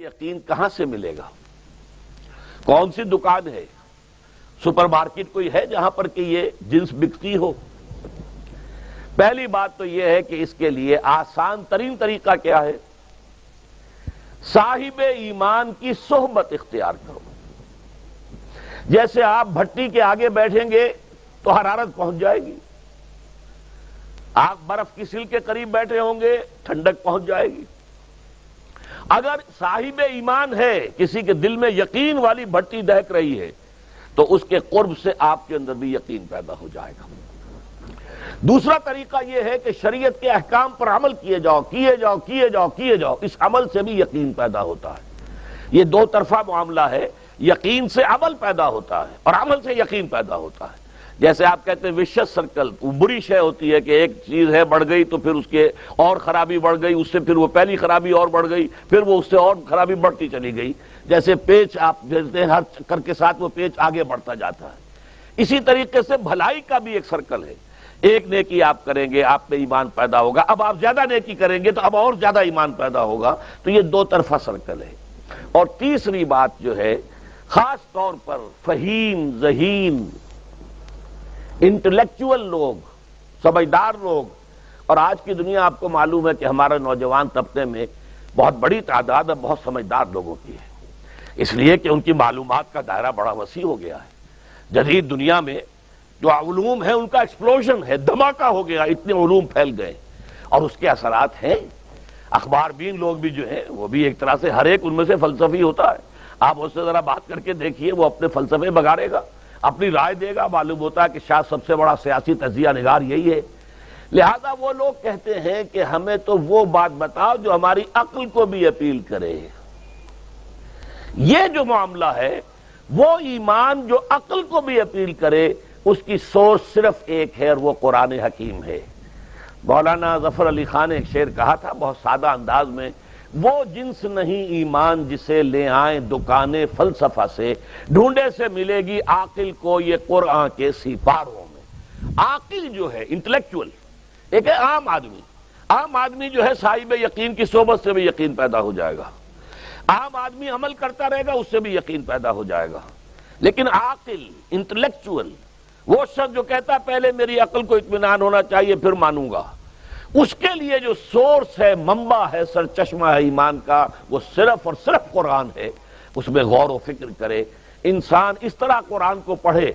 یقین کہاں سے ملے گا؟ کون سی دکان ہے؟ سپر مارکیٹ کوئی ہے جہاں پر کہ یہ جنس بکتی ہو؟ پہلی بات تو یہ ہے کہ اس کے لیے آسان ترین طریقہ کیا ہے؟ صاحب ایمان کی صحبت اختیار کرو۔ جیسے آپ بھٹی کے آگے بیٹھیں گے تو حرارت پہنچ جائے گی، آپ برف کی سل کے قریب بیٹھے ہوں گے ٹھنڈک پہنچ جائے گی۔ اگر صاحب ایمان ہے، کسی کے دل میں یقین والی بھٹی دہک رہی ہے، تو اس کے قرب سے آپ کے اندر بھی یقین پیدا ہو جائے گا۔ دوسرا طریقہ یہ ہے کہ شریعت کے احکام پر عمل کیے جاؤ، کیے جاؤ، کیے جاؤ، کیے جاؤ، اس عمل سے بھی یقین پیدا ہوتا ہے۔ یہ دو طرفہ معاملہ ہے، یقین سے عمل پیدا ہوتا ہے اور عمل سے یقین پیدا ہوتا ہے۔ جیسے آپ کہتے ہیں وشس سرکل، وہ بری شے ہوتی ہے کہ ایک چیز ہے بڑھ گئی تو پھر اس کے اور خرابی بڑھ گئی، اس سے پھر وہ پہلی خرابی اور بڑھ گئی، پھر وہ اس سے اور خرابی بڑھتی چلی گئی۔ جیسے پیچ آپ دیکھتے ہیں، ہر چکر کے ساتھ وہ پیچ آگے بڑھتا جاتا ہے۔ اسی طریقے سے بھلائی کا بھی ایک سرکل ہے، ایک نیکی آپ کریں گے آپ میں ایمان پیدا ہوگا، اب آپ زیادہ نیکی کریں گے تو اب اور زیادہ ایمان پیدا ہوگا، تو یہ دو طرفہ سرکل ہے۔ اور تیسری بات جو ہے، خاص طور پر فہیم، ذہین، انٹلیکچول لوگ، سمجھدار لوگ، اور آج کی دنیا آپ کو معلوم ہے کہ ہمارے نوجوان طبقے میں بہت بڑی تعداد بہت سمجھدار لوگوں کی ہے، اس لیے کہ ان کی معلومات کا دائرہ بڑا وسیع ہو گیا ہے۔ جدید دنیا میں جو علوم ہے ان کا ایکسپلوژن ہے، دھماکہ ہو گیا، اتنے علوم پھیل گئے اور اس کے اثرات ہیں۔ اخبار بین لوگ بھی جو ہیں وہ بھی ایک طرح سے ہر ایک ان میں سے فلسفی ہوتا ہے، آپ اس سے ذرا بات کر کے دیکھیے، وہ اپنے فلسفے بگاڑے گا، اپنی رائے دے گا، معلوم ہوتا ہے کہ شاید سب سے بڑا سیاسی تجزیہ نگار یہی ہے۔ لہذا وہ لوگ کہتے ہیں کہ ہمیں تو وہ بات بتاؤ جو ہماری عقل کو بھی اپیل کرے۔ یہ جو معاملہ ہے، وہ ایمان جو عقل کو بھی اپیل کرے، اس کی سورس صرف ایک ہے اور وہ قرآن حکیم ہے۔ مولانا ظفر علی خان نے ایک شعر کہا تھا بہت سادہ انداز میں، وہ جنس نہیں ایمان جسے لے آئیں دکان فلسفہ سے، ڈھونڈے سے ملے گی عاقل کو یہ قرآن کے سیپاروں میں۔ عاقل جو ہے، انٹلیکچول، ایک ہے عام آدمی۔ عام آدمی جو ہے صاحب یقین کی صحبت سے بھی یقین پیدا ہو جائے گا، عام آدمی عمل کرتا رہے گا اس سے بھی یقین پیدا ہو جائے گا۔ لیکن عاقل، انٹلیکچول، وہ شخص جو کہتا ہے پہلے میری عقل کو اطمینان ہونا چاہیے پھر مانوں گا، اس کے لیے جو سورس ہے، منبع ہے، سرچشمہ ہے ایمان کا، وہ صرف اور صرف قرآن ہے۔ اس میں غور و فکر کرے، انسان اس طرح قرآن کو پڑھے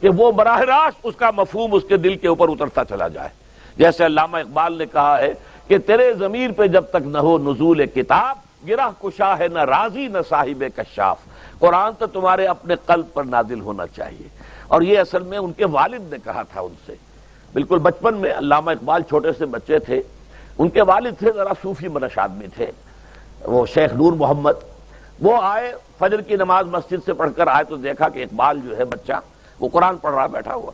کہ وہ براہ راست اس کا مفہوم اس کے دل کے اوپر اترتا چلا جائے۔ جیسے علامہ اقبال نے کہا ہے کہ تیرے ضمیر پہ جب تک نہ ہو نزول کتاب، گرہ کشا ہے نہ رازی نہ صاحب کشاف۔ قرآن تو تمہارے اپنے قلب پر نازل ہونا چاہیے۔ اور یہ اصل میں ان کے والد نے کہا تھا ان سے، بالکل بچپن میں علامہ اقبال چھوٹے سے بچے تھے، ان کے والد تھے ذرا صوفی منش آدمی تھے، وہ شیخ نور محمد۔ وہ آئے فجر کی نماز مسجد سے پڑھ کر آئے تو دیکھا کہ اقبال جو ہے بچہ وہ قرآن پڑھ رہا بیٹھا ہوا۔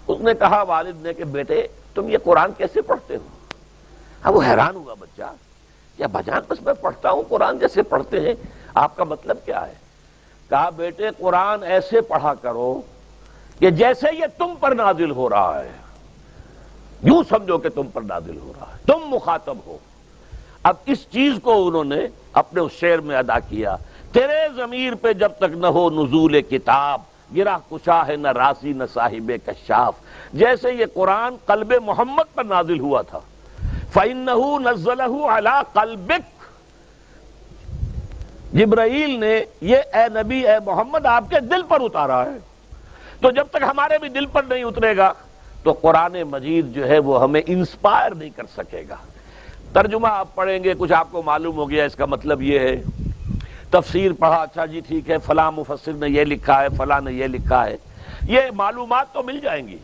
اس نے کہا والد نے کہ بیٹے تم یہ قرآن کیسے پڑھتے ہو؟ اب وہ حیران ہوا بچہ، یا بجان بس میں پڑھتا ہوں قرآن جیسے پڑھتے ہیں، آپ کا مطلب کیا ہے؟ کہا بیٹے قرآن ایسے پڑھا کرو کہ جیسے یہ تم پر نازل ہو رہا ہے، یوں سمجھو کہ تم پر نازل ہو رہا ہے، تم مخاطب ہو۔ اب اس چیز کو انہوں نے اپنے اس شعر میں ادا کیا، تیرے ضمیر پہ جب تک نہ ہو نزول کتاب، گرہ کشا ہے نہ راسی نہ صاحب کشاف۔ جیسے یہ قرآن قلب محمد پر نازل ہوا تھا، فَإِنَّهُ نَزَّلَهُ عَلَىٰ قَلْبِكَ، جبرائیل نے یہ اے نبی اے محمد آپ کے دل پر اتارا ہے۔ تو جب تک ہمارے بھی دل پر نہیں اترے گا تو قرآن مجید جو ہے وہ ہمیں انسپائر نہیں کر سکے گا۔ ترجمہ آپ پڑھیں گے، کچھ آپ کو معلوم ہو گیا اس کا مطلب یہ ہے، تفسیر پڑھا، اچھا جی ٹھیک ہے فلاں مفسر نے یہ لکھا ہے، فلاں نے یہ لکھا ہے، یہ معلومات تو مل جائیں گی،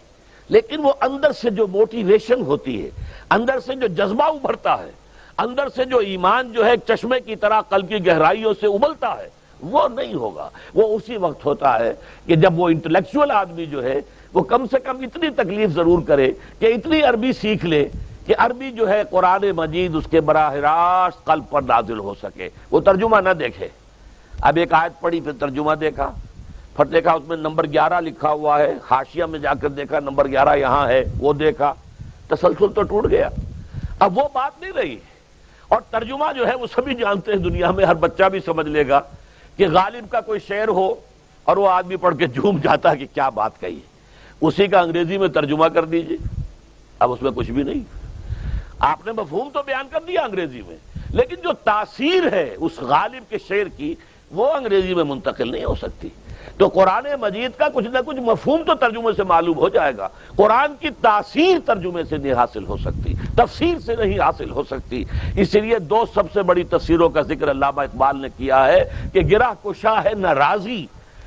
لیکن وہ اندر سے جو موٹیویشن ہوتی ہے، اندر سے جو جذبہ ابھرتا ہے، اندر سے جو ایمان جو ہے ایک چشمے کی طرح قلب کی گہرائیوں سے ابلتا ہے، وہ نہیں ہوگا۔ وہ اسی وقت ہوتا ہے کہ جب وہ انٹلیکچول آدمی جو ہے وہ کم سے کم اتنی تکلیف ضرور کرے کہ اتنی عربی سیکھ لے کہ عربی جو ہے قرآن مجید اس کے براہ راست قلب پر نازل ہو سکے، وہ ترجمہ نہ دیکھے۔ اب ایک آیت پڑھی پھر ترجمہ دیکھا، پھر دیکھا اس میں نمبر 11 لکھا ہوا ہے، حاشیہ میں جا کر دیکھا نمبر 11 یہاں ہے، وہ دیکھا، تسلسل تو ٹوٹ گیا، اب وہ بات نہیں رہی۔ اور ترجمہ جو ہے وہ سبھی جانتے ہیں، دنیا میں ہر بچہ بھی سمجھ لے گا کہ غالب کا کوئی شعر ہو اور وہ آدمی پڑھ کے جھوم جاتا ہے کہ کیا بات کہی ہے، اسی کا انگریزی میں ترجمہ کر دیجئے، اب اس میں کچھ بھی نہیں، آپ نے مفہوم تو بیان کر دیا انگریزی میں، لیکن جو تاثیر ہے اس غالب کے شعر کی وہ انگریزی میں منتقل نہیں ہو سکتی۔ تو قرآن مجید کا کچھ نہ کچھ مفہوم تو ترجمے سے معلوم ہو جائے گا، قرآن کی تاثیر ترجمے سے نہیں حاصل ہو سکتی، تفسیر سے نہیں حاصل ہو سکتی۔ اس لیے دو سب سے بڑی تفسیروں کا ذکر علامہ اقبال نے کیا ہے کہ گرہ کشا ہے نہ رازی،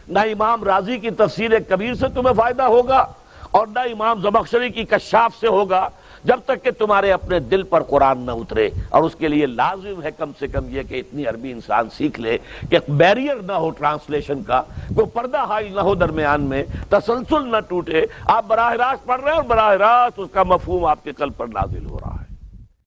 نہ امام رازی کی تفسیر کبیر سے تمہیں فائدہ ہوگا اور نہ امام زمخشری کی کشاف سے ہوگا، جب تک کہ تمہارے اپنے دل پر قرآن نہ اترے۔ اور اس کے لیے لازم ہے کم سے کم یہ کہ اتنی عربی انسان سیکھ لے کہ بیریئر نہ ہو ٹرانسلیشن کا، کوئی پردہ حائل نہ ہو درمیان میں، تسلسل نہ ٹوٹے، آپ براہ راست پڑھ رہے ہیں اور براہ راست اس کا مفہوم آپ کے قلب پر نازل ہو رہا ہے۔